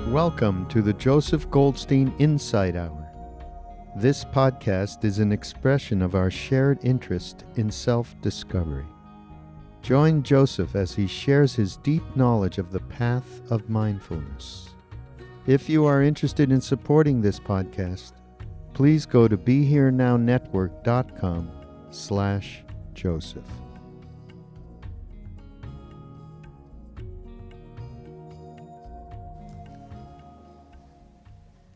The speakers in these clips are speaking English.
Welcome to the Joseph Goldstein Insight Hour. This podcast is an expression of our shared interest in self-discovery. Join Joseph as he shares his deep knowledge of the path of mindfulness. If you are interested in supporting this podcast, please go to BeHereNowNetwork.com/Joseph.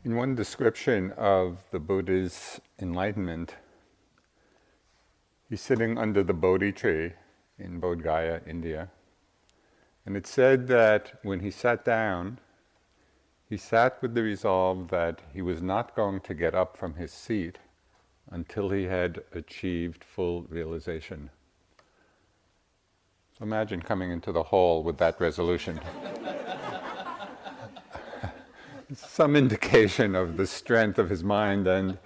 In one description of the Buddha's enlightenment, he's sitting under the Bodhi tree in Bodh Gaya, India. And it said that when he sat down, he sat with the resolve that he was not going to get up from his seat until he had achieved full realization. So imagine coming into the hall with that resolution. Some indication of the strength of his mind and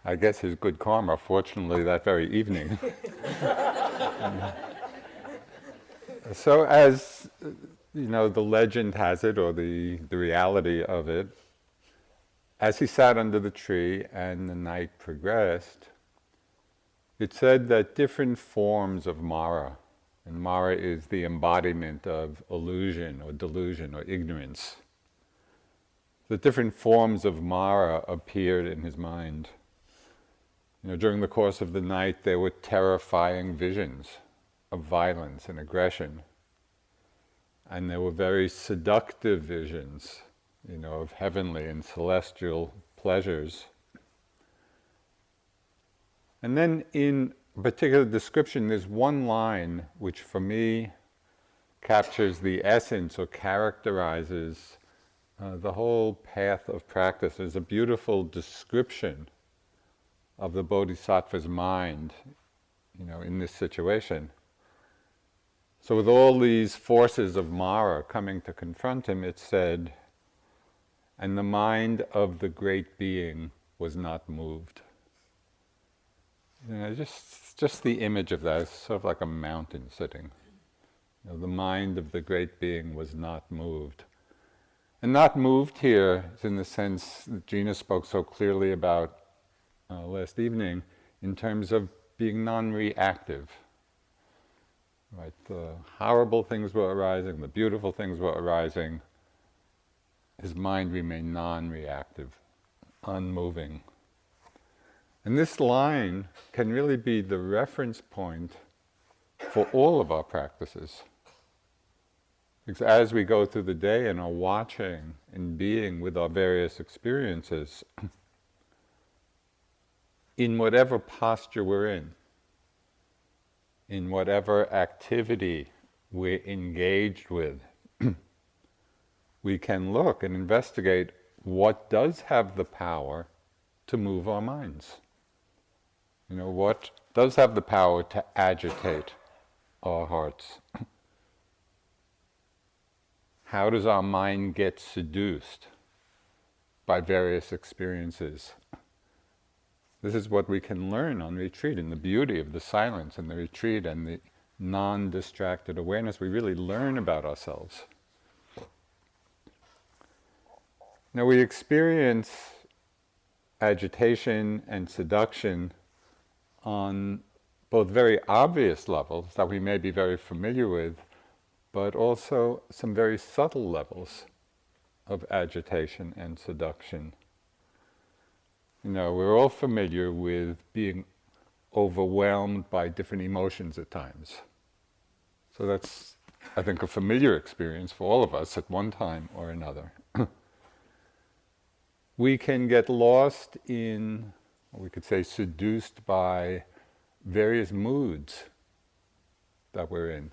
I guess his good karma, fortunately, that very evening. So as you know, the legend has it, or the reality of it, as he sat under the tree and the night progressed, it said that different forms of Mara, and Mara is the embodiment of illusion or delusion or ignorance, the different forms of Mara appeared in his mind. You know, during the course of the night, there were terrifying visions of violence and aggression. And there were very seductive visions, you know, of heavenly and celestial pleasures. And then in a particular description, there's one line which for me captures the essence or characterizes the whole path of practice. Is a beautiful description of the Bodhisattva's mind, you know, in this situation. So with all these forces of Mara coming to confront him, it said, and the mind of the great being was not moved. You know, just the image of that is sort of like a mountain sitting. You know, the mind of the great being was not moved. And not moved here is in the sense that Gina spoke so clearly about last evening, in terms of being non-reactive. Right, the horrible things were arising, the beautiful things were arising. His mind remained non-reactive, unmoving. And this line can really be the reference point for all of our practices. Because as we go through the day and are watching and being with our various experiences, in whatever posture we're in whatever activity we're engaged with, we can look and investigate what does have the power to move our minds. You know, what does have the power to agitate our hearts? How does our mind get seduced by various experiences? This is what we can learn on retreat, in the beauty of the silence and the retreat and the non-distracted awareness. We really learn about ourselves. Now we experience agitation and seduction on both very obvious levels that we may be very familiar with, but also some very subtle levels of agitation and seduction. You know, we're all familiar with being overwhelmed by different emotions at times. So that's, I think, a familiar experience for all of us at one time or another. We can get lost in, or we could say seduced by various moods that we're in.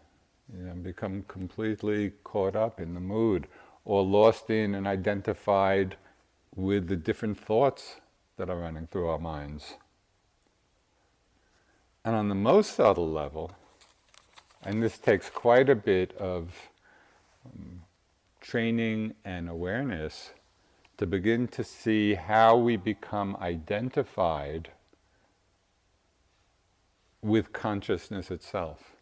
You know, become completely caught up in the mood, or lost in and identified with the different thoughts that are running through our minds. And on the most subtle level, and this takes quite a bit of training and awareness to begin to see how we become identified with consciousness itself.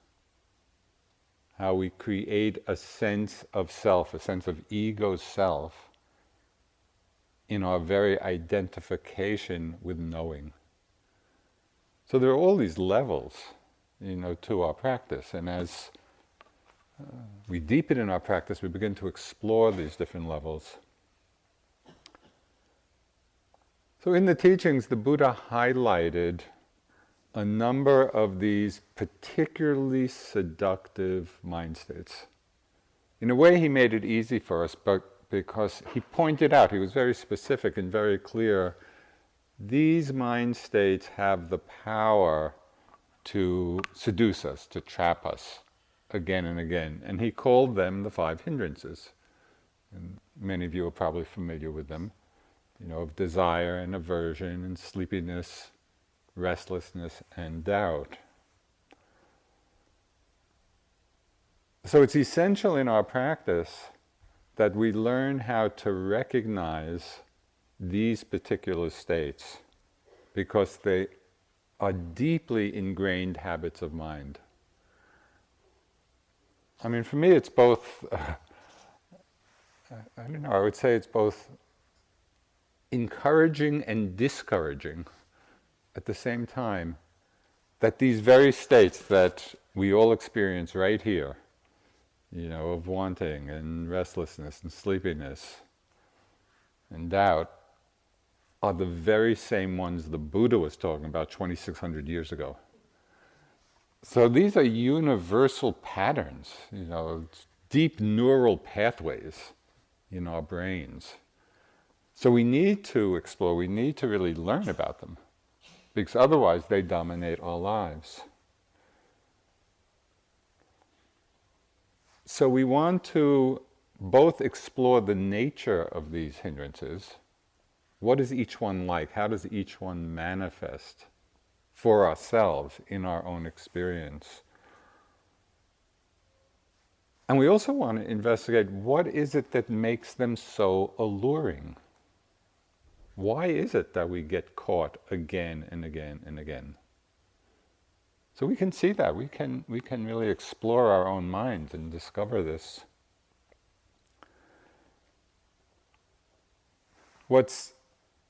How we create a sense of self, a sense of ego self, in our very identification with knowing. So there are all these levels, to our practice. And as we deepen in our practice, we begin to explore these different levels. So in the teachings, the Buddha highlighted a number of these particularly seductive mind states. In a way, he made it easy for us, but because he pointed out, he was very specific and very clear, these mind states have the power to seduce us, to trap us again and again. And he called them the 5 hindrances. And many of you are probably familiar with them, of desire and aversion and sleepiness, restlessness and doubt. So it's essential in our practice that we learn how to recognize these particular states, because they are deeply ingrained habits of mind. I mean, for me it's both, I would say it's both encouraging and discouraging at the same time, that these very states that we all experience right here, of wanting and restlessness and sleepiness and doubt, are the very same ones the Buddha was talking about 2,600 years ago. So these are universal patterns, deep neural pathways in our brains. So we need to explore, we need to really learn about them, because otherwise they dominate our lives. So we want to both explore the nature of these hindrances. What is each one like? How does each one manifest for ourselves in our own experience? And we also want to investigate, what is it that makes them so alluring? Why is it that we get caught again and again and again? So we can see that. We can really explore our own minds and discover this. What's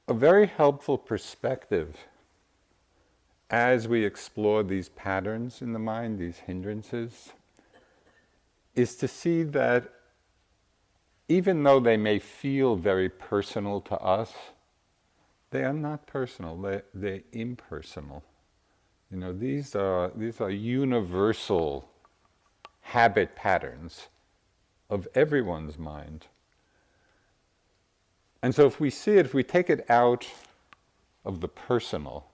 a very helpful perspective as we explore these patterns in the mind, these hindrances, is to see that even though they may feel very personal to us, they are not personal, they're impersonal. These are universal habit patterns of everyone's mind. And so if we see it, if we take it out of the personal,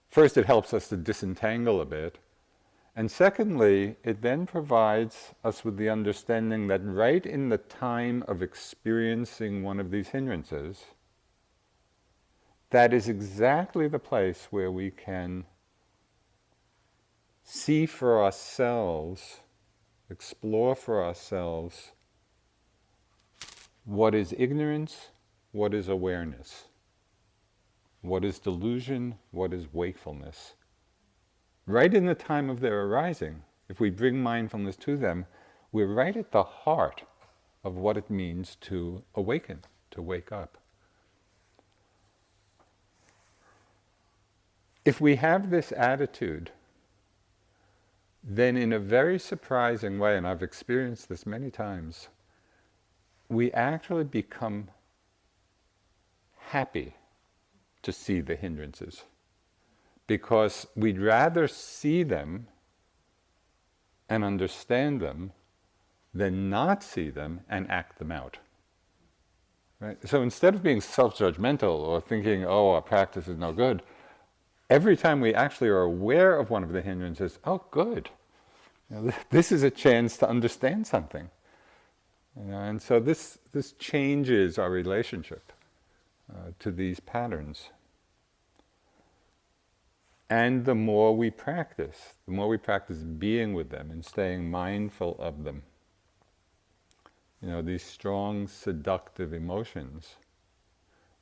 first it helps us to disentangle a bit, and secondly, it then provides us with the understanding that right in the time of experiencing one of these hindrances, that is exactly the place where we can see for ourselves, explore for ourselves, what is ignorance, what is awareness, what is delusion, what is wakefulness. Right in the time of their arising, if we bring mindfulness to them, we're right at the heart of what it means to awaken, to wake up. If we have this attitude, then in a very surprising way, and I've experienced this many times, we actually become happy to see the hindrances, because we'd rather see them and understand them than not see them and act them out. Right? So instead of being self-judgmental or thinking, oh, our practice is no good, every time we actually are aware of one of the hindrances, oh, good. This is a chance to understand something. And so this changes our relationship to these patterns. And the more we practice being with them and staying mindful of them, these strong seductive emotions,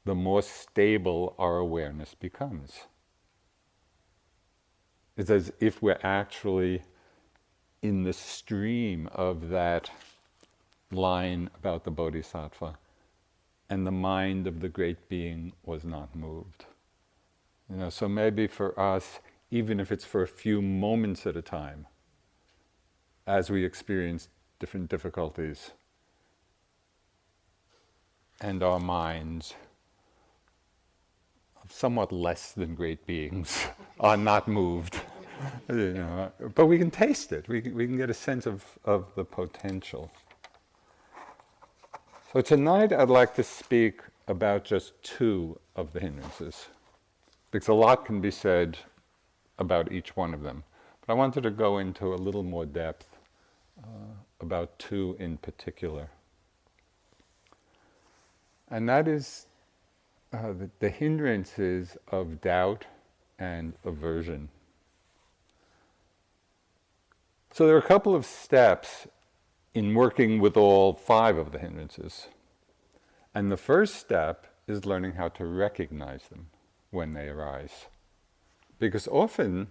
the more stable our awareness becomes. It's as if we're actually in the stream of that line about the bodhisattva. and the mind of the great being was not moved. So maybe for us, even if it's for a few moments at a time, as we experience different difficulties, and our minds, somewhat less than great beings, are not moved. But we can taste it. We can get a sense of the potential. So tonight I'd like to speak about just two of the hindrances, because a lot can be said about each one of them. But I wanted to go into a little more depth about two in particular. And that is the hindrances of doubt and aversion. So there are a couple of steps in working with all five of the hindrances. And the first step is learning how to recognize them when they arise. Because often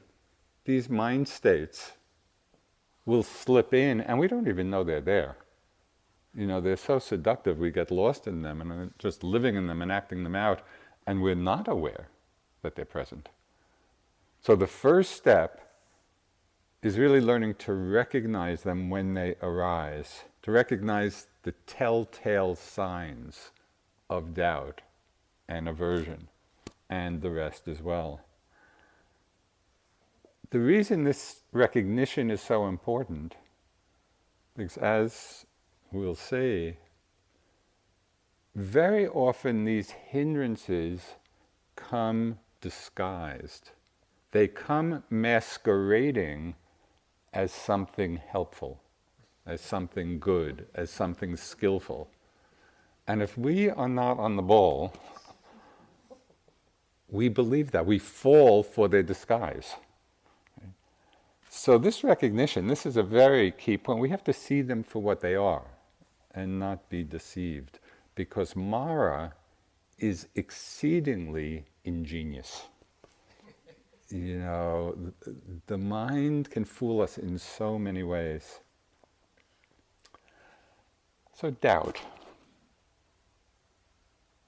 these mind states will slip in and we don't even know they're there. They're so seductive, we get lost in them and are just living in them and acting them out, and we're not aware that they're present. So the first step is really learning to recognize them when they arise, to recognize the telltale signs of doubt and aversion, and the rest as well. The reason this recognition is so important, because as we'll see, very often these hindrances come disguised. They come masquerading as something helpful, as something good, as something skillful. And if we are not on the ball, we believe that. We fall for their disguise. So this recognition, this is a very key point. We have to see them for what they are and not be deceived, because Mara is exceedingly ingenious. The mind can fool us in so many ways. So doubt.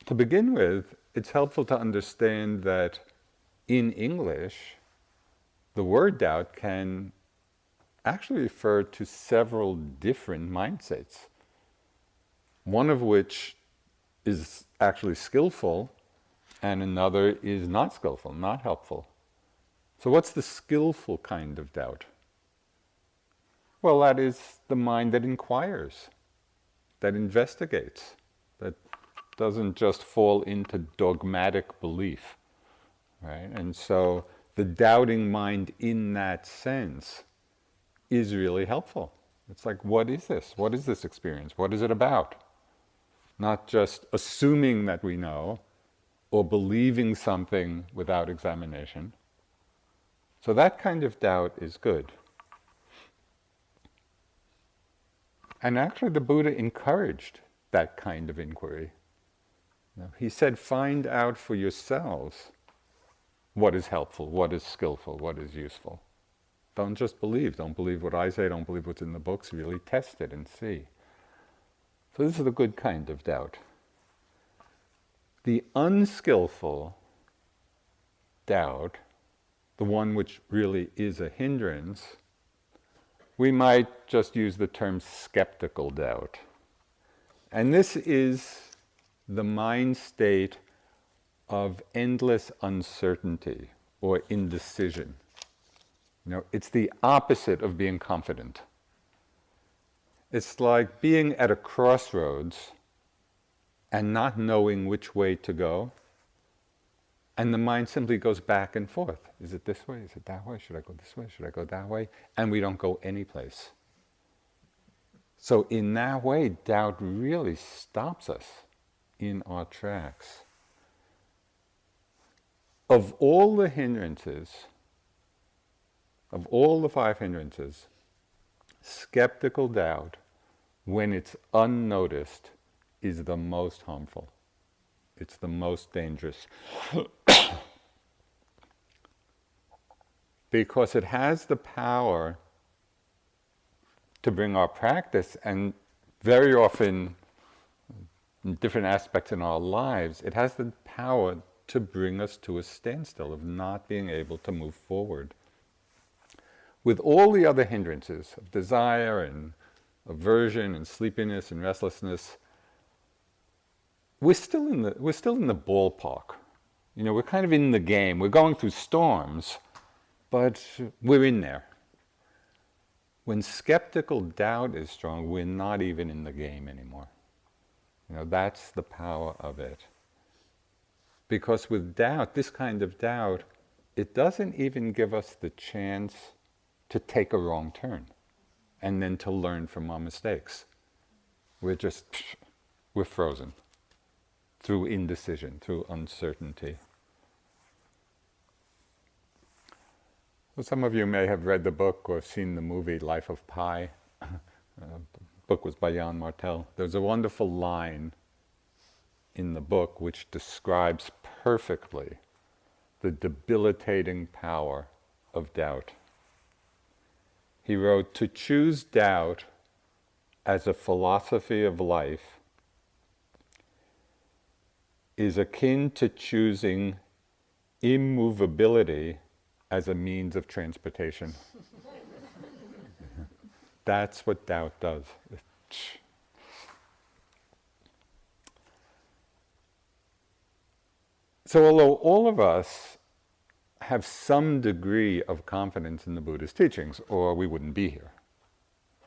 To begin with, it's helpful to understand that in English, the word doubt can actually refer to several different mind states, one of which is actually skillful and another is not skillful, not helpful. So what's the skillful kind of doubt? Well, that is the mind that inquires, that investigates, that doesn't just fall into dogmatic belief, right? And so the doubting mind in that sense is really helpful. It's like, what is this? What is this experience? What is it about? Not just assuming that we know or believing something without examination. So that kind of doubt is good. And actually the Buddha encouraged that kind of inquiry. He said, find out for yourselves what is helpful, what is skillful, what is useful. Don't just believe. Don't believe what I say, don't believe what's in the books. Really test it and see. So this is the good kind of doubt. The unskillful doubt, the one which really is a hindrance, we might just use the term skeptical doubt. And this is the mind state of endless uncertainty or indecision. It's the opposite of being confident. It's like being at a crossroads and not knowing which way to go. And the mind simply goes back and forth. Is it this way? Is it that way? Should I go this way? Should I go that way? And we don't go any place. So in that way, doubt really stops us in our tracks. Of all the hindrances, of all the five hindrances, skeptical doubt, when it's unnoticed, is the most harmful. It's the most dangerous. Because it has the power to bring our practice, and very often in different aspects in our lives, it has the power to bring us to a standstill of not being able to move forward. With all the other hindrances of desire and aversion and sleepiness and restlessness, we're still in the ballpark. We're kind of in the game. We're going through storms, but we're in there. When skeptical doubt is strong, we're not even in the game anymore. That's the power of it. Because with doubt, this kind of doubt, it doesn't even give us the chance to take a wrong turn and then to learn from our mistakes. We're frozen through indecision, through uncertainty. Well, some of you may have read the book or seen the movie Life of Pi. The book was by Jan Martel. There's a wonderful line in the book which describes perfectly the debilitating power of doubt. He wrote, "To choose doubt as a philosophy of life is akin to choosing immovability as a means of transportation." That's what doubt does. So although all of us have some degree of confidence in the Buddha's teachings, or we wouldn't be here,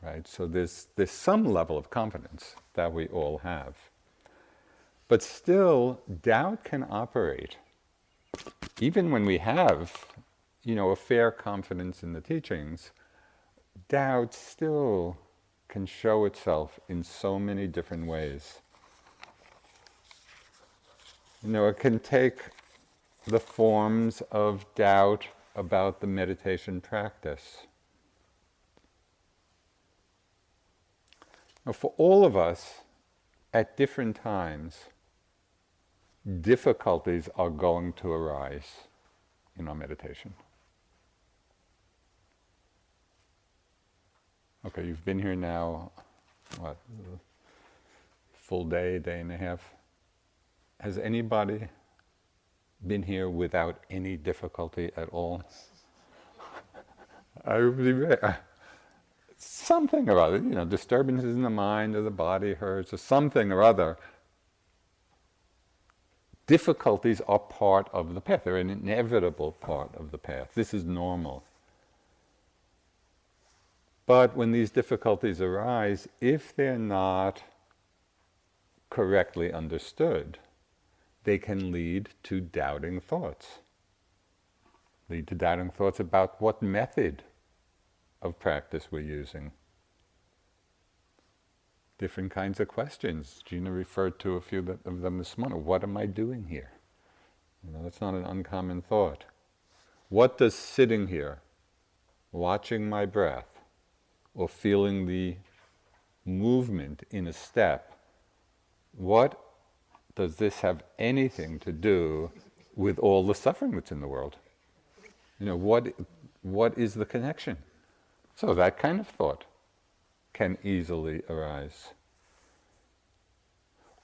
right? So there's some level of confidence that we all have. But still, doubt can operate. Even when we have, a fair confidence in the teachings, doubt still can show itself in so many different ways. It can take the forms of doubt about the meditation practice. Now, for all of us, at different times, difficulties are going to arise in our meditation. Okay, you've been here now, full day, day and a half. Has anybody been here without any difficulty at all? Something or other, disturbances in the mind or the body hurts, or something or other. Difficulties are part of the path. They're an inevitable part of the path. This is normal. But when these difficulties arise, if they're not correctly understood, they can lead to doubting thoughts. Lead to doubting thoughts about what method of practice we're using. Different kinds of questions. Gina referred to a few of them this morning. What am I doing here? That's not an uncommon thought. What does sitting here, watching my breath, or feeling the movement in a step, what does this have anything to do with all the suffering that's in the world? What is the connection? So that kind of thought can easily arise.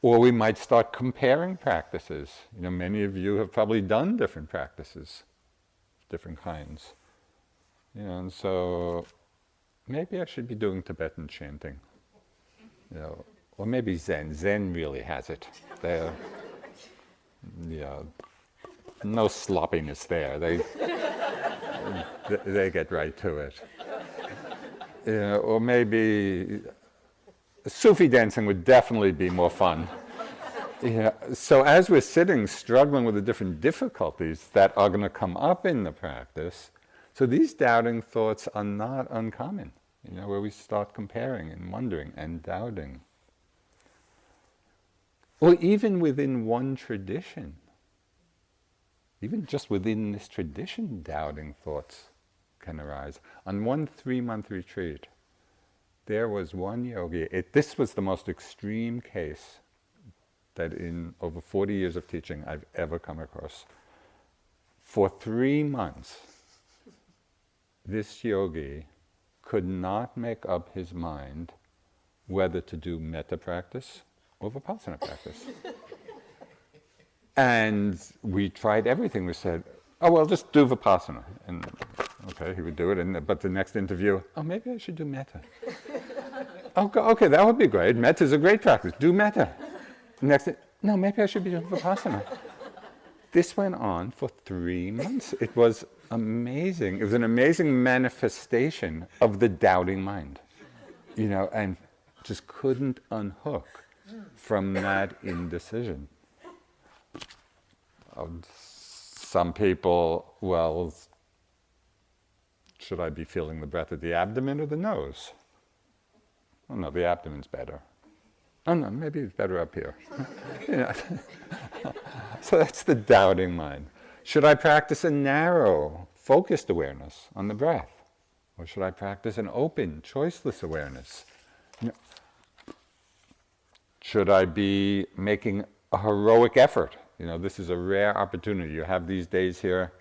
Or we might start comparing practices. Many of you have probably done different practices, different kinds. And so maybe I should be doing Tibetan chanting. Or maybe Zen. Zen really has it. No sloppiness there. They get right to it. Or maybe Sufi dancing would definitely be more fun. So as we're sitting, struggling with the different difficulties that are going to come up in the practice, so these doubting thoughts are not uncommon, where we start comparing and wondering and doubting. Or even within one tradition, even just within this tradition, doubting thoughts can arise. On one 3-month retreat, there was one yogi. This was the most extreme case that in over 40 years of teaching I've ever come across. For 3 months, this yogi could not make up his mind whether to do metta practice or Vipassana practice? And we tried everything. We said, oh, well, just do Vipassana. And okay, he would do it. But the next interview, oh, maybe I should do metta. Okay, that would be great. Metta is a great practice. Do metta. Next, no, maybe I should be doing Vipassana. This went on for 3 months. It was amazing. It was an amazing manifestation of the doubting mind, and just couldn't unhook from that indecision. Some people, well, should I be feeling the breath at the abdomen or the nose? Oh no, the abdomen's better. Oh no, maybe it's better up here. So that's the doubting mind. Should I practice a narrow, focused awareness on the breath? Or should I practice an open, choiceless awareness? Should I be making a heroic effort? This is a rare opportunity. You have these days here,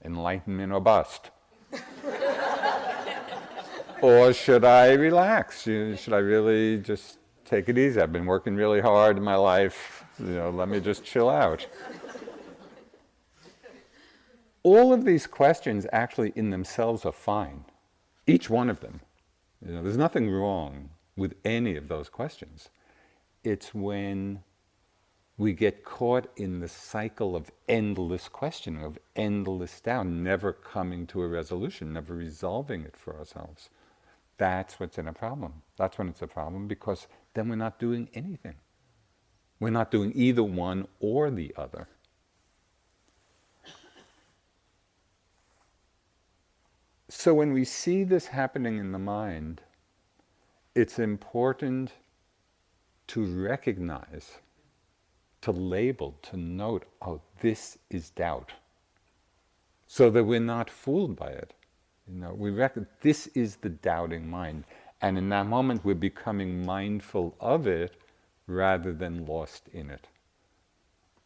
enlightenment or bust. Or should I relax? Should I really just take it easy? I've been working really hard in my life. Let me just chill out. All of these questions actually in themselves are fine. Each one of them. There's nothing wrong with any of those questions. It's when we get caught in the cycle of endless questioning, of endless doubt, never coming to a resolution, never resolving it for ourselves. That's what's in a problem. That's when it's a problem, because then we're not doing anything. We're not doing either one or the other. So when we see this happening in the mind, it's important to recognize, to label, to note, oh, this is doubt. So that we're not fooled by it. We reckon this is the doubting mind. And in that moment, we're becoming mindful of it rather than lost in it.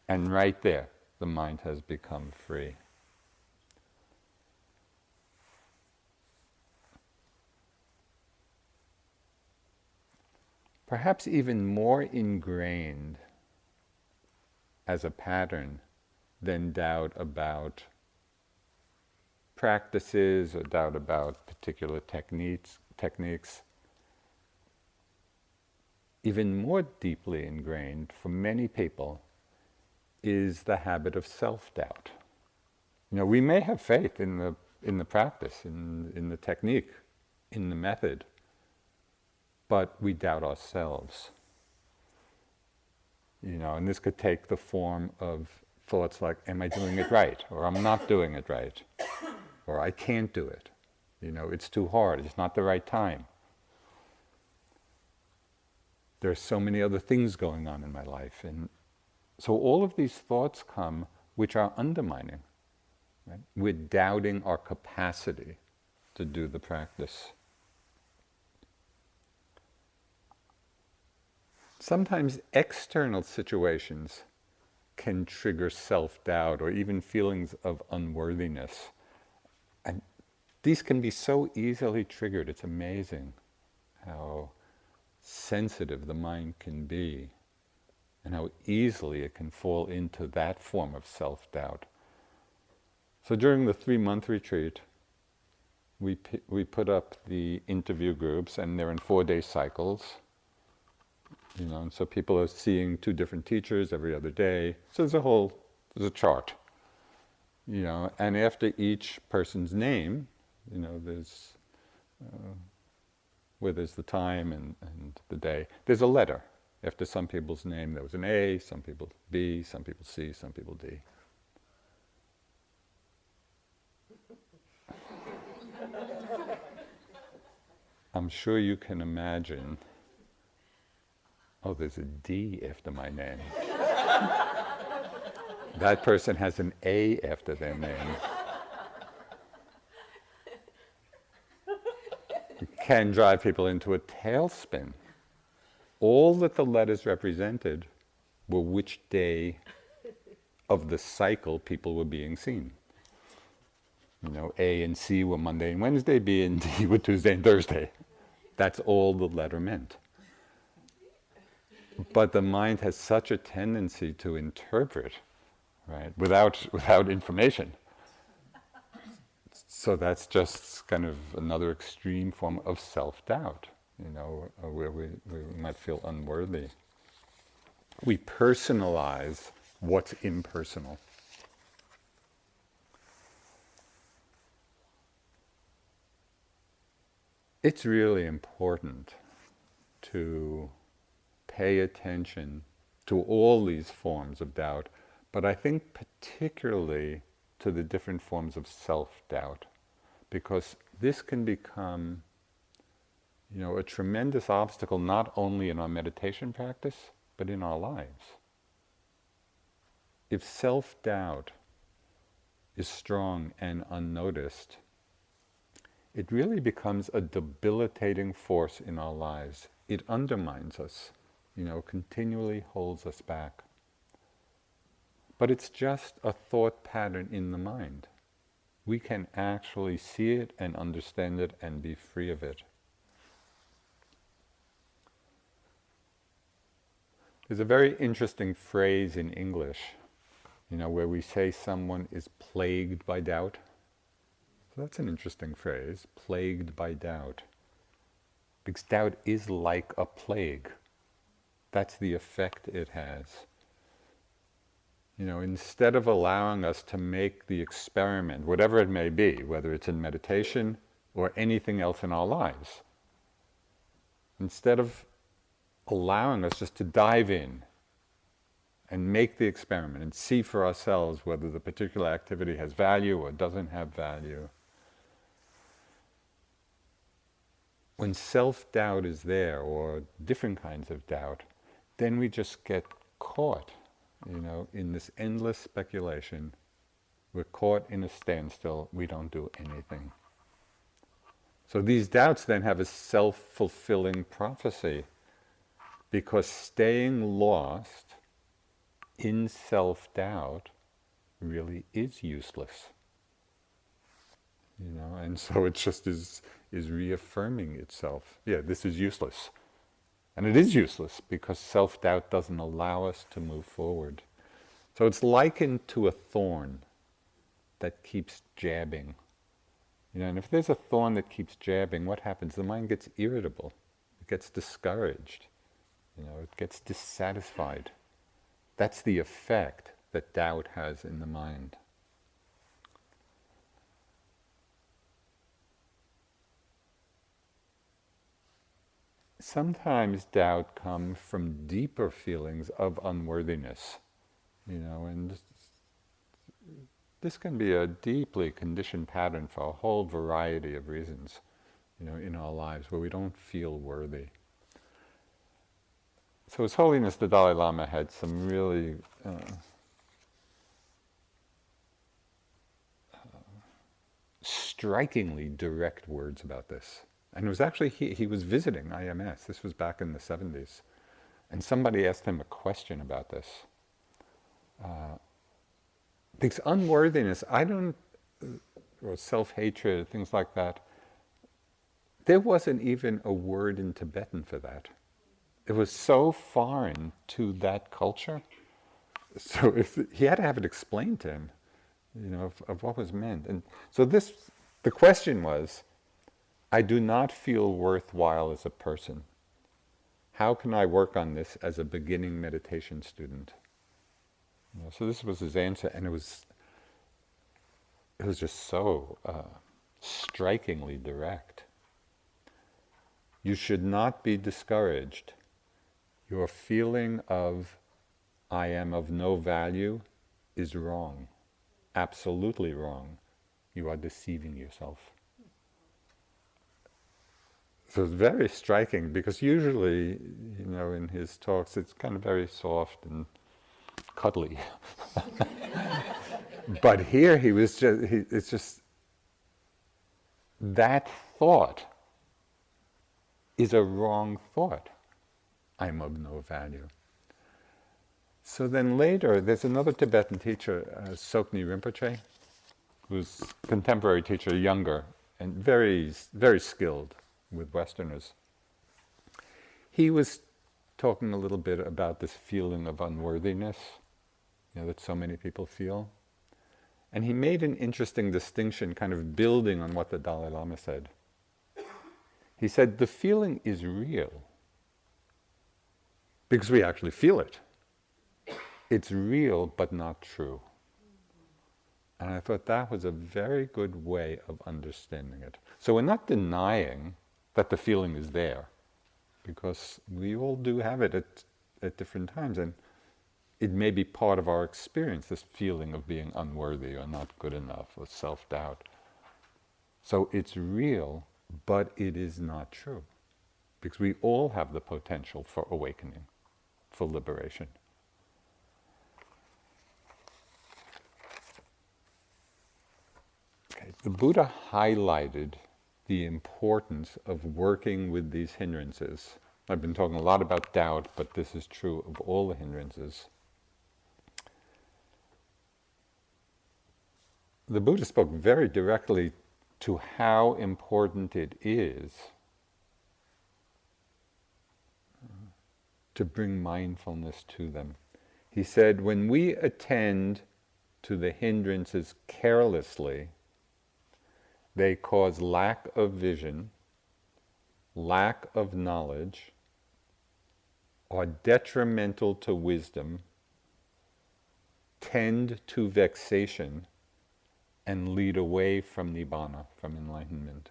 And right there, the mind has become free. Perhaps even more ingrained as a pattern than doubt about practices or doubt about particular techniques, even more deeply ingrained for many people is the habit of self-doubt. We may have faith in the practice, in the technique, in the method, but we doubt ourselves. And this could take the form of thoughts like, am I doing it right? Or I'm not doing it right. Or I can't do it. It's too hard. It's not the right time. There are so many other things going on in my life. And so all of these thoughts come which are undermining. Right? We're doubting our capacity to do the practice. Sometimes external situations can trigger self-doubt or even feelings of unworthiness. And these can be so easily triggered. It's amazing how sensitive the mind can be and how easily it can fall into that form of self-doubt. So during the 3-month retreat, we put up the interview groups, and they're in 4-day cycles. And so people are seeing 2 different teachers every other day. So there's a chart. And after each person's name, there's where there's the time and the day, there's a letter. After some people's name, there was an A, some people B, some people C, some people D. I'm sure you can imagine, oh, there's a D after my name. That person has an A after their name. It can drive people into a tailspin. All that the letters represented were which day of the cycle people were being seen. A and C were Monday and Wednesday, B and D were Tuesday and Thursday. That's all the letter meant. But the mind has such a tendency to interpret, right, without information. So that's just kind of another extreme form of self-doubt, where we might feel unworthy. We personalize what's impersonal. It's really important to pay attention to all these forms of doubt, but I think particularly to the different forms of self-doubt, because this can become, a tremendous obstacle not only in our meditation practice, but in our lives. If self-doubt is strong and unnoticed, it really becomes a debilitating force in our lives. It undermines us, continually holds us back. But it's just a thought pattern in the mind. We can actually see it and understand it and be free of it. There's a very interesting phrase in English, where we say someone is plagued by doubt. So that's an interesting phrase, plagued by doubt. Because doubt is like a plague. That's the effect it has. Instead of allowing us to make the experiment, whatever it may be, whether it's in meditation or anything else in our lives, instead of allowing us just to dive in and make the experiment and see for ourselves whether the particular activity has value or doesn't have value, when self-doubt is there, or different kinds of doubt, then we just get caught, in this endless speculation. We're caught in a standstill. We don't do anything. So these doubts then have a self-fulfilling prophecy, because staying lost in self-doubt really is useless. And so it just is reaffirming itself. Yeah, this is useless. And it is useless because self-doubt doesn't allow us to move forward. So it's likened to a thorn that keeps jabbing. And if there's a thorn that keeps jabbing, what happens? The mind gets irritable. It gets discouraged. It gets dissatisfied. That's the effect that doubt has in the mind. Sometimes doubt comes from deeper feelings of unworthiness, and this can be a deeply conditioned pattern for a whole variety of reasons, in our lives where we don't feel worthy. So His Holiness the Dalai Lama had some really strikingly direct words about this. And it was actually, he was visiting IMS. This was back in the 70s. And somebody asked him a question about this. Because unworthiness, or self-hatred, things like that, there wasn't even a word in Tibetan for that. It was so foreign to that culture. So he had to have it explained to him, of what was meant. And so the question was, I do not feel worthwhile as a person. How can I work on this as a beginning meditation student? So this was his answer, and it was just so strikingly direct. You should not be discouraged. Your feeling of I am of no value is wrong, absolutely wrong. You are deceiving yourself. So it's very striking, because usually, in his talks, it's kind of very soft and cuddly. But here it's just, that thought is a wrong thought. I'm of no value. So then later, there's another Tibetan teacher, Sokni Rinpoche, who's a contemporary teacher, younger, and very, very skilled with Westerners. He was talking a little bit about this feeling of unworthiness, that so many people feel. And he made an interesting distinction, kind of building on what the Dalai Lama said. He said, the feeling is real because we actually feel it. It's real, but not true. And I thought that was a very good way of understanding it. So we're not denying that the feeling is there, because we all do have it at different times. And it may be part of our experience, this feeling of being unworthy or not good enough or self-doubt. So it's real, but it is not true. Because we all have the potential for awakening, for liberation. Okay. The Buddha highlighted the importance of working with these hindrances. I've been talking a lot about doubt, but this is true of all the hindrances. The Buddha spoke very directly to how important it is to bring mindfulness to them. He said, when we attend to the hindrances carelessly, they cause lack of vision, lack of knowledge, are detrimental to wisdom, tend to vexation, and lead away from nibbana, from enlightenment.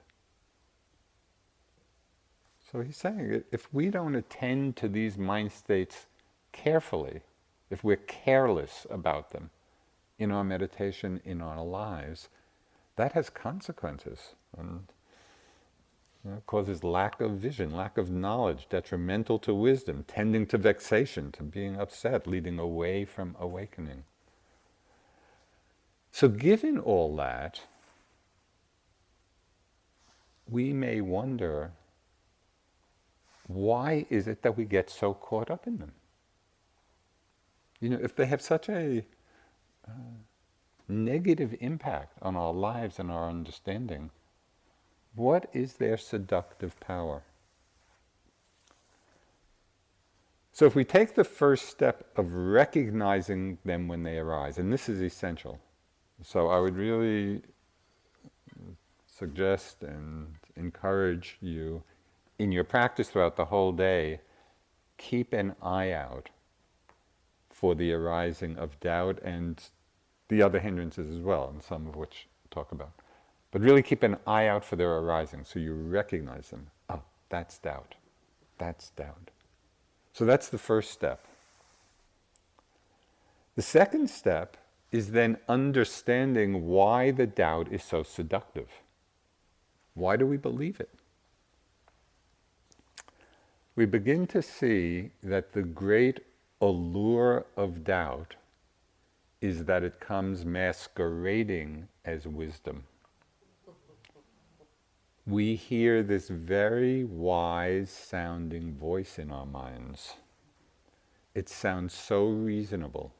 So he's saying, if we don't attend to these mind states carefully, if we're careless about them in our meditation, in our lives, that has consequences. And causes lack of vision, lack of knowledge, detrimental to wisdom, tending to vexation, to being upset, leading away from awakening. So given all that, we may wonder, why is it that we get so caught up in them? If they have such a negative impact on our lives and our understanding, what is their seductive power? So if we take the first step of recognizing them when they arise, and this is essential, so I would really suggest and encourage you, in your practice throughout the whole day, keep an eye out for the arising of doubt and the other hindrances as well, and some of which we'll talk about. But really keep an eye out for their arising, so you recognize them. Oh, that's doubt. That's doubt. So that's the first step. The second step is then understanding why the doubt is so seductive. Why do we believe it? We begin to see that the great allure of doubt is that it comes masquerading as wisdom. We hear this very wise sounding voice in our minds. It sounds so reasonable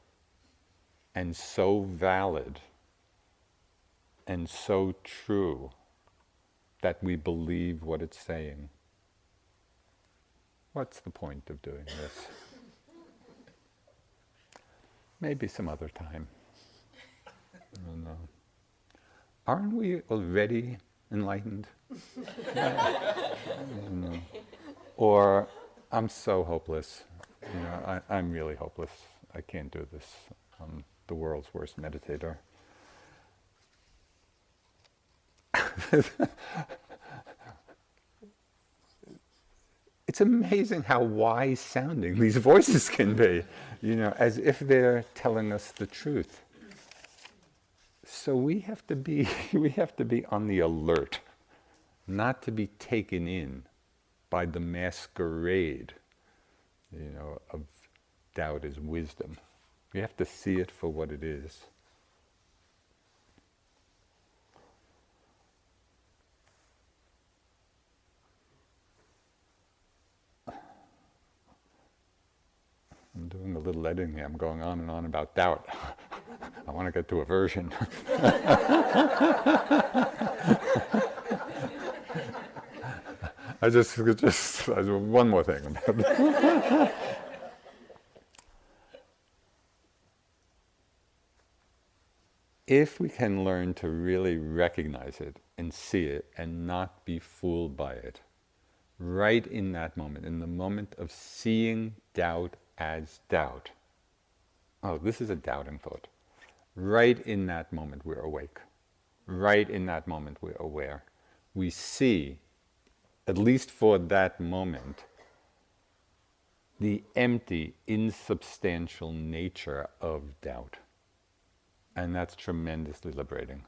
and so valid and so true that we believe what it's saying. What's the point of doing this? Maybe some other time. I don't know. Aren't we already enlightened? Or I'm so hopeless. I'm really hopeless. I can't do this. I'm the world's worst meditator. It's amazing how wise sounding these voices can be, as if they're telling us the truth. So we have to be on the alert, not to be taken in by the masquerade, of doubt as wisdom. We have to see it for what it is. I'm doing a little editing here. I'm going on and on about doubt. I want to get to aversion. one more thing. If we can learn to really recognize it and see it and not be fooled by it, right in that moment, in the moment of seeing doubt as doubt. Oh, this is a doubting thought. Right in that moment we're awake. Right in that moment we're aware. We see, at least for that moment, the empty, insubstantial nature of doubt. And that's tremendously liberating.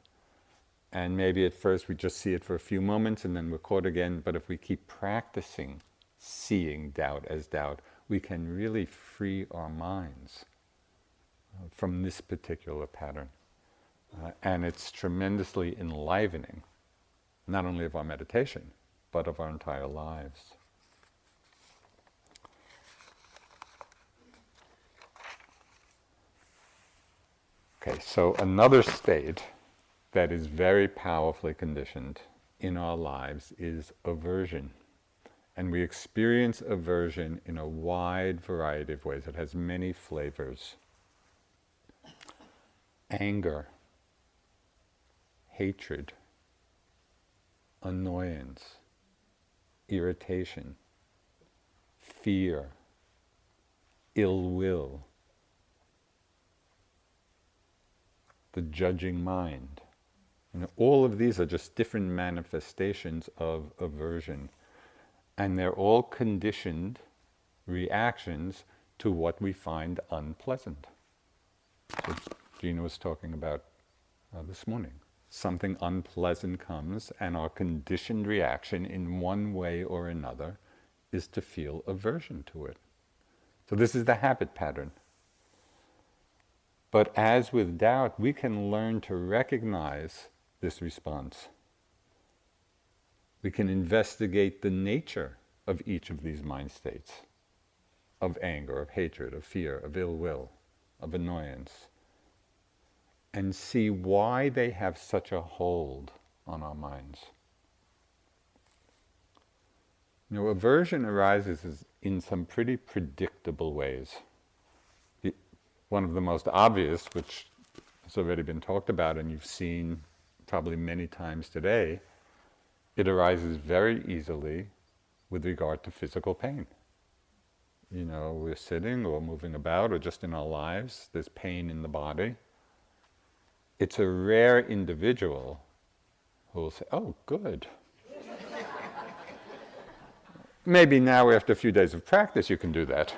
And maybe at first we just see it for a few moments and then we're caught again, but if we keep practicing seeing doubt as doubt, we can really free our minds from this particular pattern. And it's tremendously enlivening, not only of our meditation, but of our entire lives. Okay, so another state that is very powerfully conditioned in our lives is aversion. And we experience aversion in a wide variety of ways. It has many flavors. Anger, hatred, annoyance, irritation, fear, ill will, the judging mind. All of these are just different manifestations of aversion. And they're all conditioned reactions to what we find unpleasant. So Gina was talking about this morning. Something unpleasant comes and our conditioned reaction in one way or another is to feel aversion to it. So this is the habit pattern. But as with doubt, we can learn to recognize this response. We can investigate the nature of each of these mind states, of anger, of hatred, of fear, of ill will, of annoyance, and see why they have such a hold on our minds. Aversion arises in some pretty predictable ways. One of the most obvious, which has already been talked about and you've seen probably many times today, it arises very easily with regard to physical pain. We're sitting or moving about or just in our lives, there's pain in the body. It's a rare individual who will say, oh, good. Maybe now after a few days of practice you can do that.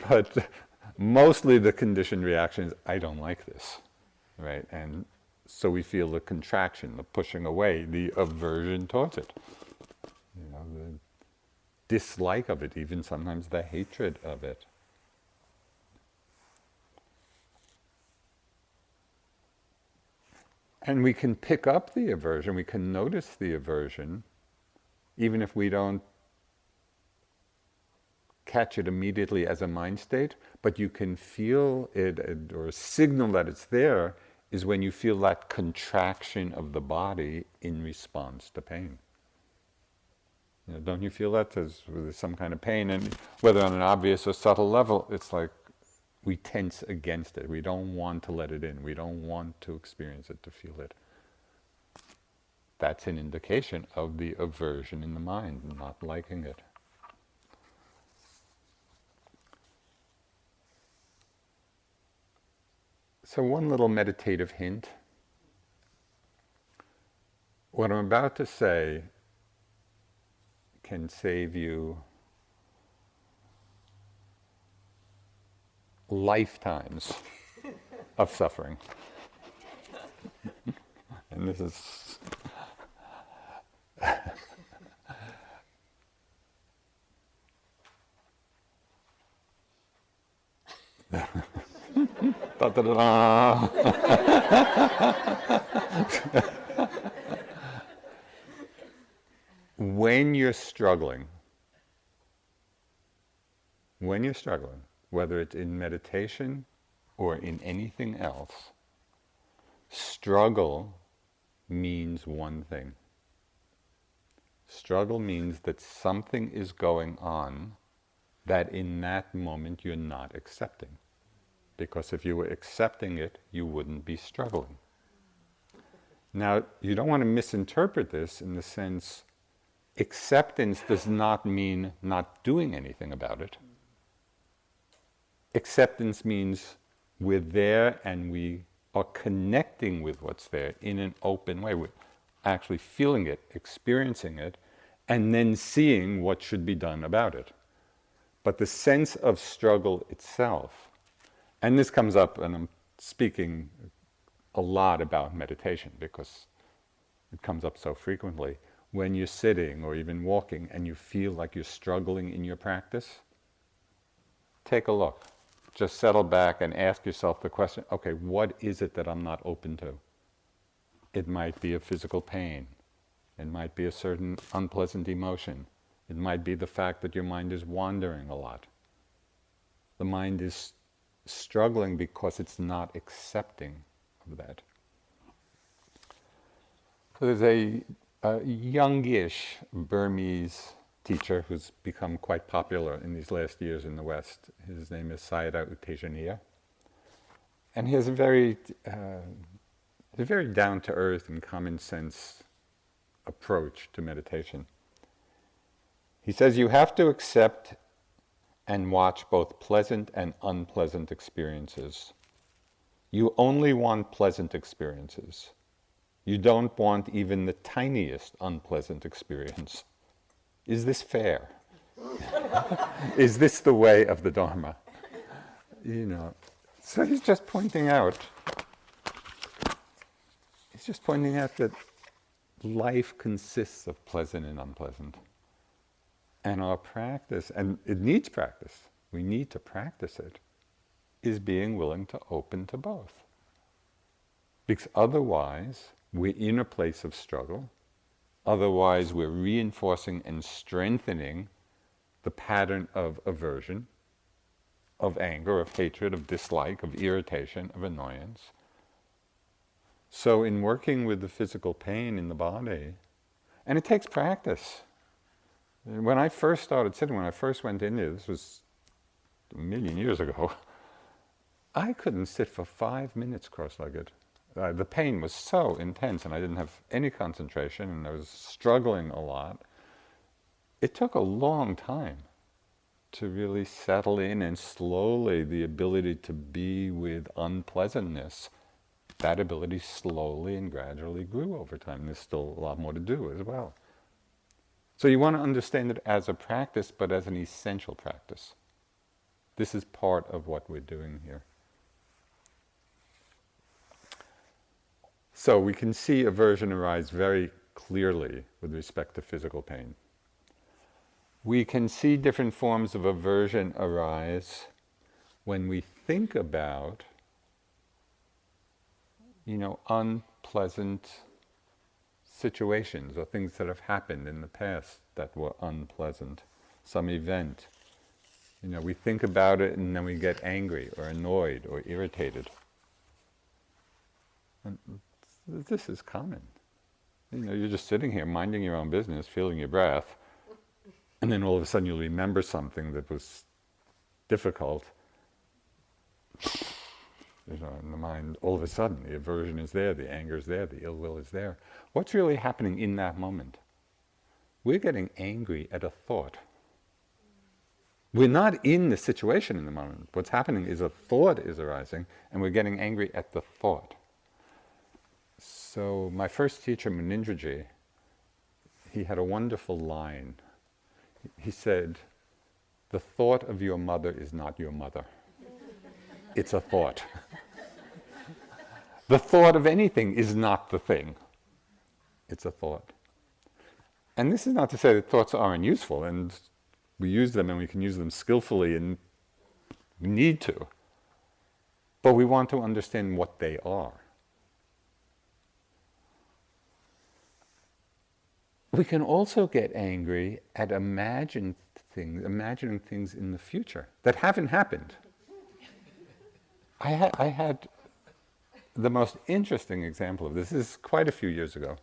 But mostly the conditioned reaction is, I don't like this, right? And so we feel the contraction, the pushing away, the aversion towards it. The dislike of it, even sometimes the hatred of it. And we can pick up the aversion, we can notice the aversion, even if we don't catch it immediately as a mind state, but you can feel it, or a signal that it's there is when you feel that contraction of the body in response to pain. Don't you feel that? There's some kind of pain, and whether on an obvious or subtle level, it's like we tense against it. We don't want to let it in. We don't want to experience it, to feel it. That's an indication of the aversion in the mind, not liking it. So one little meditative hint. What I'm about to say can save you lifetimes of suffering. And this is da, da, da, da. When you're struggling, whether it's in meditation or in anything else, struggle means one thing. Struggle means that something is going on that in that moment you're not accepting. Because if you were accepting it, you wouldn't be struggling. Now, you don't want to misinterpret this in the sense, acceptance does not mean not doing anything about it. Acceptance means we're there and we are connecting with what's there in an open way. We're actually feeling it, experiencing it, and then seeing what should be done about it. But the sense of struggle itself, and this comes up, and I'm speaking a lot about meditation because it comes up so frequently. When you're sitting or even walking and you feel like you're struggling in your practice, take a look. Just settle back and ask yourself the question, okay, what is it that I'm not open to? It might be a physical pain. It might be a certain unpleasant emotion. It might be the fact that your mind is wandering a lot. The mind is struggling because it's not accepting of that. So there's a youngish Burmese teacher who's become quite popular in these last years in the West. His name is Sayadaw U Tejaniya. And he has a very down-to-earth and common-sense approach to meditation. He says you have to accept and watch both pleasant and unpleasant experiences. You only want pleasant experiences. You don't want even the tiniest unpleasant experience. Is this fair? Is this the way of the Dharma? So he's just pointing out that life consists of pleasant and unpleasant. And our practice, and it needs practice, we need to practice it, is being willing to open to both. Because otherwise, we're in a place of struggle. Otherwise, we're reinforcing and strengthening the pattern of aversion, of anger, of hatred, of dislike, of irritation, of annoyance. So in working with the physical pain in the body, and it takes practice. When I first started sitting, when I first went in there, this was a million years ago, I couldn't sit for 5 minutes cross-legged. The pain was so intense and I didn't have any concentration and I was struggling a lot. It took a long time to really settle in, and slowly the ability to be with unpleasantness, that ability slowly and gradually grew over time. There's still a lot more to do as well. So you want to understand it as a practice, but as an essential practice. This is part of what we're doing here. So we can see aversion arise very clearly with respect to physical pain. We can see different forms of aversion arise when we think about, unpleasant situations or things that have happened in the past that were unpleasant, some event. We think about it and then we get angry or annoyed or irritated. And this is common. You're just sitting here minding your own business, feeling your breath, and then all of a sudden you'll remember something that was difficult. In the mind, all of a sudden the aversion is there, the anger is there, the ill will is there. What's really happening in that moment? We're getting angry at a thought. We're not in the situation in the moment. What's happening is a thought is arising and we're getting angry at the thought. So my first teacher, Munindraji, he had a wonderful line. He said, "The thought of your mother is not your mother. It's a thought." The thought of anything is not the thing. It's a thought. And this is not to say that thoughts aren't useful, and we use them and we can use them skillfully, and we need to. But we want to understand what they are. We can also get angry at imagining things in the future that haven't happened. I had the most interesting example of this. This is quite a few years ago.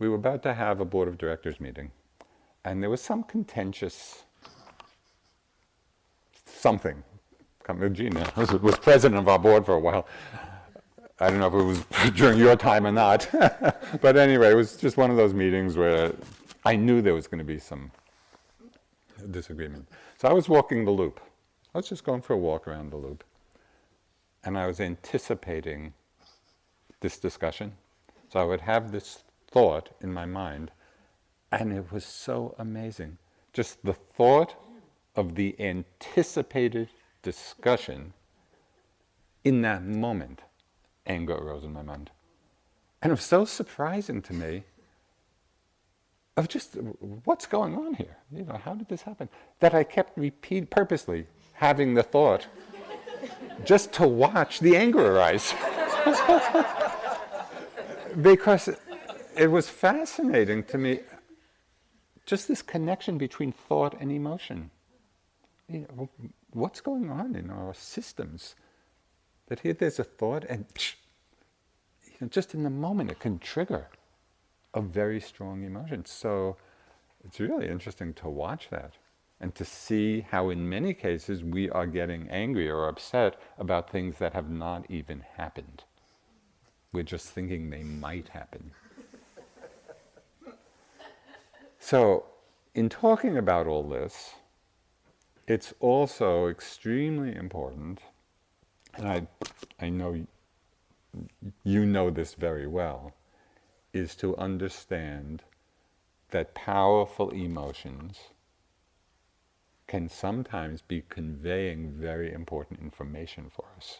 we were about to have a board of directors meeting, and there was some contentious something. Gina was president of our board for a while. I don't know if it was during your time or not. But anyway, it was just one of those meetings where I knew there was going to be some disagreement. So I was walking the loop. I was just going for a walk around the loop. And I was anticipating this discussion. So I would have this thought in my mind, and it was so amazing. Just the thought of the anticipated discussion, in that moment, anger arose in my mind. And it was so surprising to me of just what's going on here? How did this happen? That I kept purposely having the thought just to watch the anger arise. Because it was fascinating to me, just this connection between thought and emotion. What's going on in our systems? That here there's a thought, and just in the moment it can trigger a very strong emotion. So it's really interesting to watch that and to see how in many cases we are getting angry or upset about things that have not even happened. We're just thinking they might happen. So in talking about all this, it's also extremely important, and I know you know this very well, is to understand that powerful emotions can sometimes be conveying very important information for us.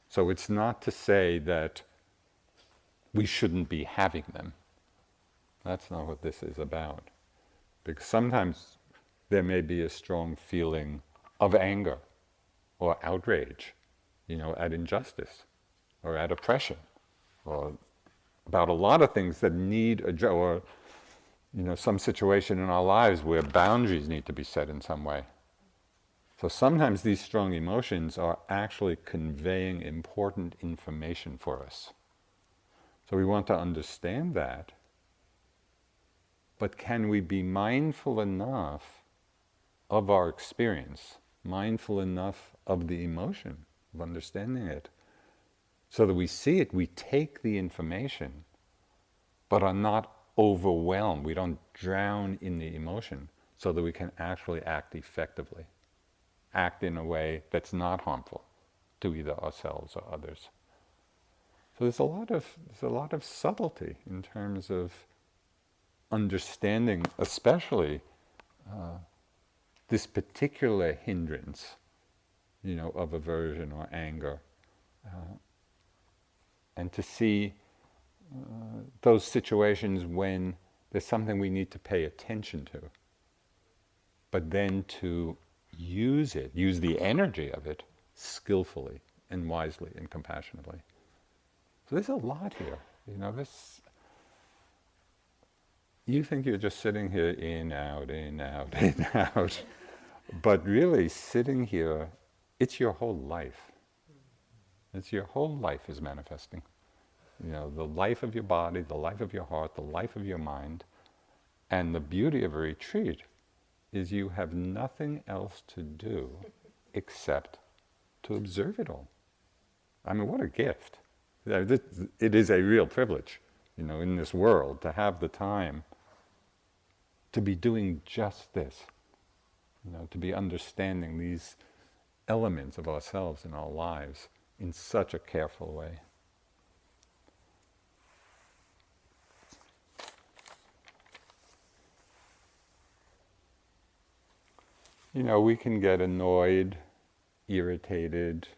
So it's not to say that we shouldn't be having them. That's not what this is about. Because sometimes there may be a strong feeling of anger or outrage, at injustice or at oppression, or about a lot of things that need or some situation in our lives where boundaries need to be set in some way. So sometimes these strong emotions are actually conveying important information for us. So we want to understand that, but can we be mindful enough of our experience, mindful enough of the emotion, of understanding it, so that we see it, we take the information, but are not overwhelmed. We don't drown in the emotion, so that we can actually act effectively, act in a way that's not harmful to either ourselves or others. So there's a lot of subtlety in terms of understanding, especially this particular hindrance, of aversion or anger, and to see those situations when there's something we need to pay attention to, but then to use the energy of it skillfully and wisely and compassionately. So there's a lot here, you think you're just sitting here in, out, in, out, in, out. But really, sitting here, it's your whole life. It's your whole life is manifesting. The life of your body, the life of your heart, the life of your mind. And the beauty of a retreat is you have nothing else to do except to observe it all. I mean, what a gift. It is a real privilege, in this world, to have the time to be doing just this, to be understanding these elements of ourselves in our lives in such a careful way. We can get annoyed, irritated,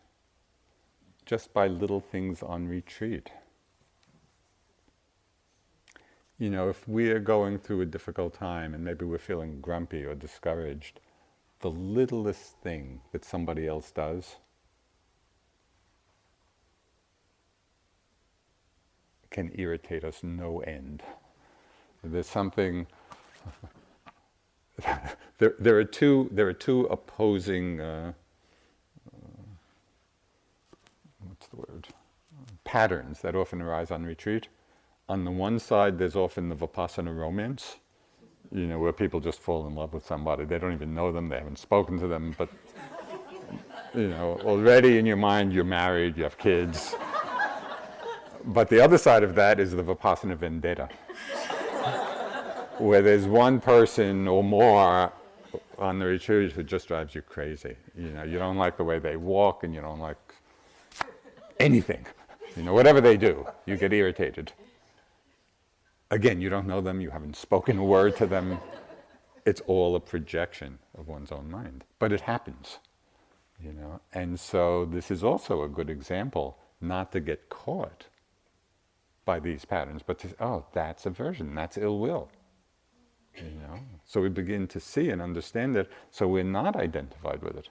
just by little things on retreat. If we are going through a difficult time and maybe we're feeling grumpy or discouraged, the littlest thing that somebody else does can irritate us no end. There's something. There are two opposing. What's the word? Patterns that often arise on retreat. On the one side, there's often the Vipassana romance, where people just fall in love with somebody. They don't even know them, they haven't spoken to them, but, already in your mind, you're married, you have kids. But the other side of that is the Vipassana vendetta, where there's one person or more on the retreat who just drives you crazy. You don't like the way they walk, and you don't like anything. Whatever they do, you get irritated. Again, you don't know them, you haven't spoken a word to them. It's all a projection of one's own mind. But it happens, And so this is also a good example not to get caught by these patterns, but to, that's aversion, that's ill will. So we begin to see and understand it, so we're not identified with it.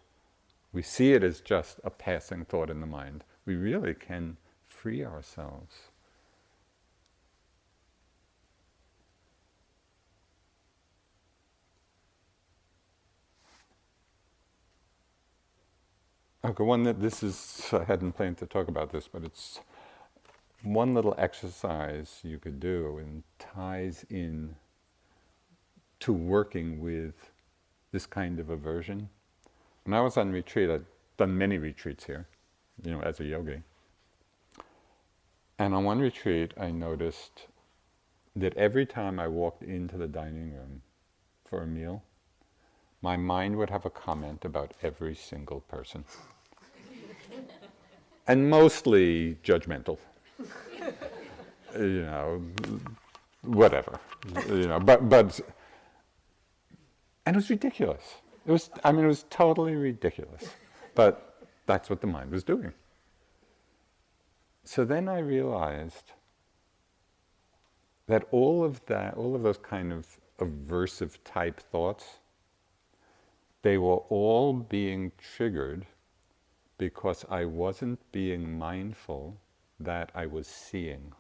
We see it as just a passing thought in the mind. We really can free ourselves. Okay, I hadn't planned to talk about this, but it's one little exercise you could do and ties in to working with this kind of aversion. When I was on retreat, I'd done many retreats here, as a yogi. And on one retreat, I noticed that every time I walked into the dining room for a meal, my mind would have a comment about every single person. And mostly judgmental. Whatever. But and it was ridiculous. It was totally ridiculous. But that's what the mind was doing. So then I realized that all of those kind of aversive type thoughts, they were all being triggered because I wasn't being mindful that I was seeing.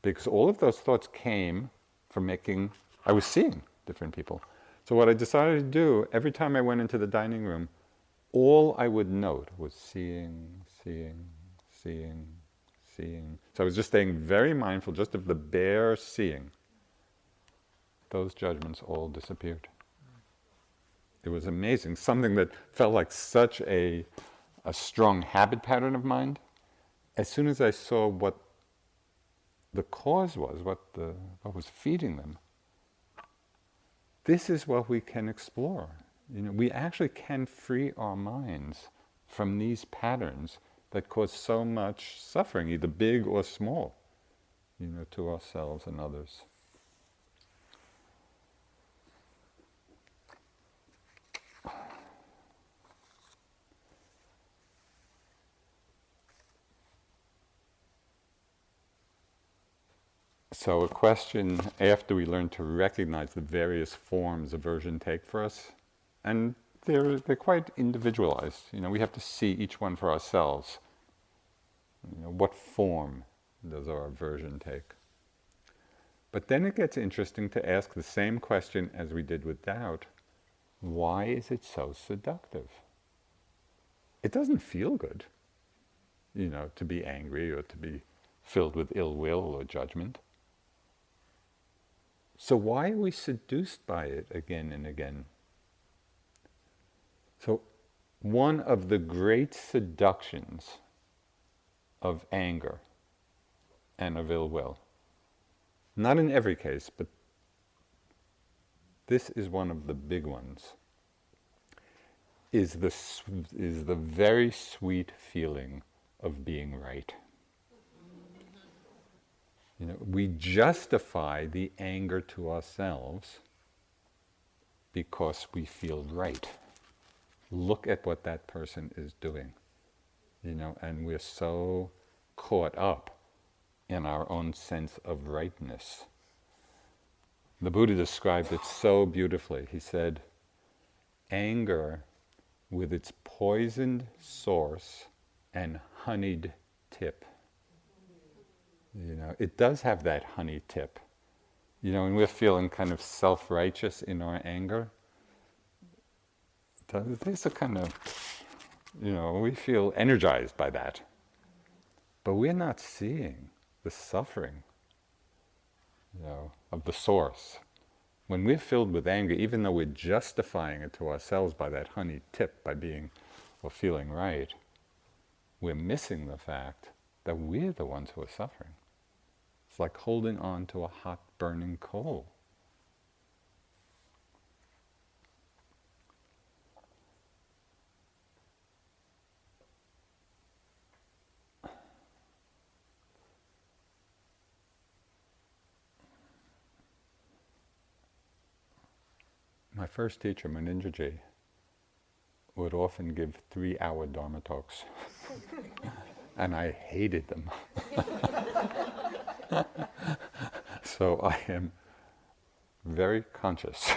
Because all of those thoughts came from I was seeing different people. So what I decided to do, every time I went into the dining room, all I would note was seeing. So I was just staying very mindful just of the bare seeing. Those judgments all disappeared. It was amazing. Something that felt like such a strong habit pattern of mind. As soon as I saw what the cause was, what was feeding them, this is what we can explore. We actually can free our minds from these patterns that cause so much suffering, either big or small, to ourselves and others. So a question, after we learn to recognize the various forms aversion take for us, and they're quite individualized. We have to see each one for ourselves. What form does our aversion take? But then it gets interesting to ask the same question as we did with doubt. Why is it so seductive? It doesn't feel good, to be angry or to be filled with ill will or judgment. So why are we seduced by it again and again? So one of the great seductions of anger and of ill will, not in every case, but this is one of the big ones, is the very sweet feeling of being right. We justify the anger to ourselves because we feel right. Look at what that person is doing, and we're so caught up in our own sense of rightness. The Buddha described it so beautifully. He said, anger with its poisoned source and honeyed tip. It does have that honey tip. When we're feeling kind of self-righteous in our anger, there's a kind of, we feel energized by that. But we're not seeing the suffering, of the source. When we're filled with anger, even though we're justifying it to ourselves by that honey tip, by being or feeling right, we're missing the fact that we're the ones who are suffering. It's like holding on to a hot, burning coal. My first teacher, Munindraji, would often give 3-hour Dharma talks. And I hated them. So I am very conscious.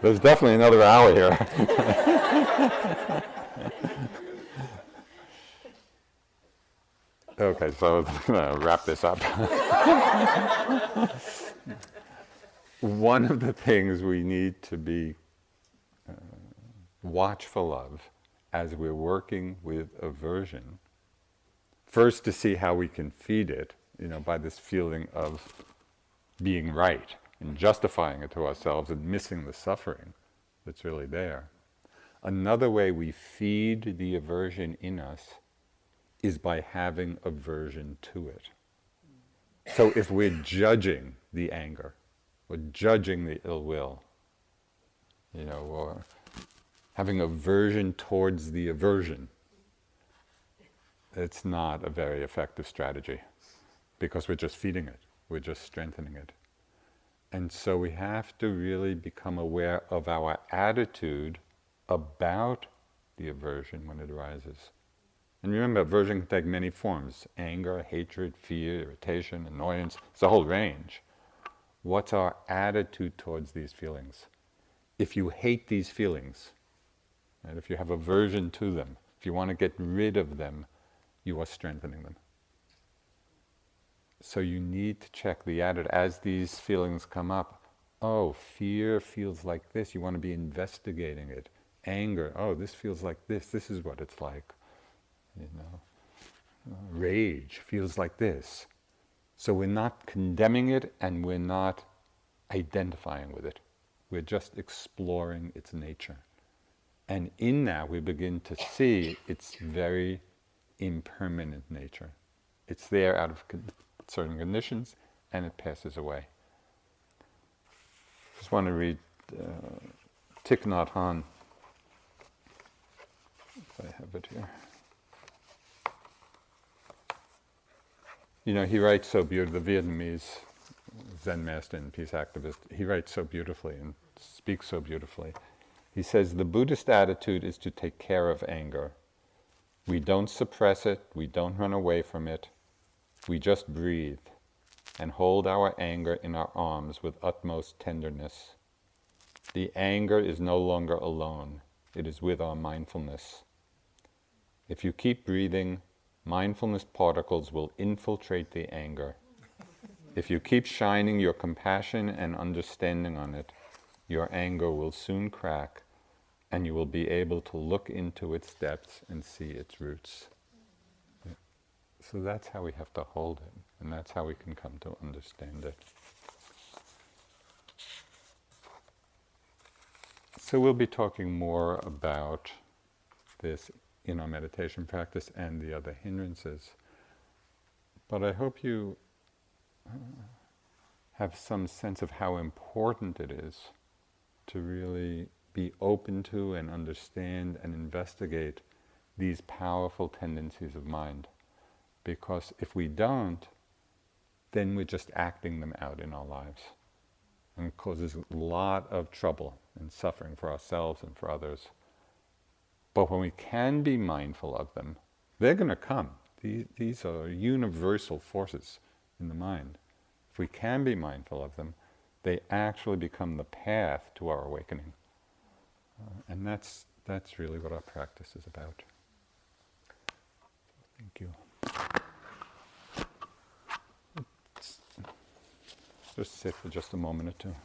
There's definitely another hour here. Okay, so I'm going to wrap this up. One of the things we need to be watchful of as we're working with aversion, first to see how we can feed it, by this feeling of being right and justifying it to ourselves and missing the suffering that's really there. Another way we feed the aversion in us is by having aversion to it. So if we're judging the anger, or judging the ill will, or having aversion towards the aversion, it's not a very effective strategy, because we're just feeding it, we're just strengthening it. And so we have to really become aware of our attitude about the aversion when it arises. And remember, aversion can take many forms: anger, hatred, fear, irritation, annoyance. It's a whole range. What's our attitude towards these feelings? If you hate these feelings, right, if you have aversion to them, if you want to get rid of them, you are strengthening them. So you need to check the attitude as these feelings come up. Oh, fear feels like this. You want to be investigating it. Anger, oh, this feels like this. This is what it's like. Rage feels like this. So we're not condemning it and we're not identifying with it. We're just exploring its nature. And in that we begin to see its very impermanent nature. It's there out of certain conditions and it passes away. Just want to read Thich Nhat Hanh, if I have it here. He writes so beautifully, the Vietnamese Zen master and peace activist, he writes so beautifully and speaks so beautifully. He says, the Buddhist attitude is to take care of anger. We don't suppress it, we don't run away from it, we just breathe and hold our anger in our arms with utmost tenderness. The anger is no longer alone, it is with our mindfulness. If you keep breathing, mindfulness particles will infiltrate the anger. If you keep shining your compassion and understanding on it, your anger will soon crack and you will be able to look into its depths and see its roots. So that's how we have to hold it, and that's how we can come to understand it. So we'll be talking more about this in our meditation practice and the other hindrances. But I hope you have some sense of how important it is to really be open to and understand and investigate these powerful tendencies of mind. Because if we don't, then we're just acting them out in our lives. And it causes a lot of trouble and suffering for ourselves and for others. But when we can be mindful of them, they're going to come. These are universal forces in the mind. If we can be mindful of them, they actually become the path to our awakening. And that's really what our practice is about. Thank you. just sit for just a moment or two.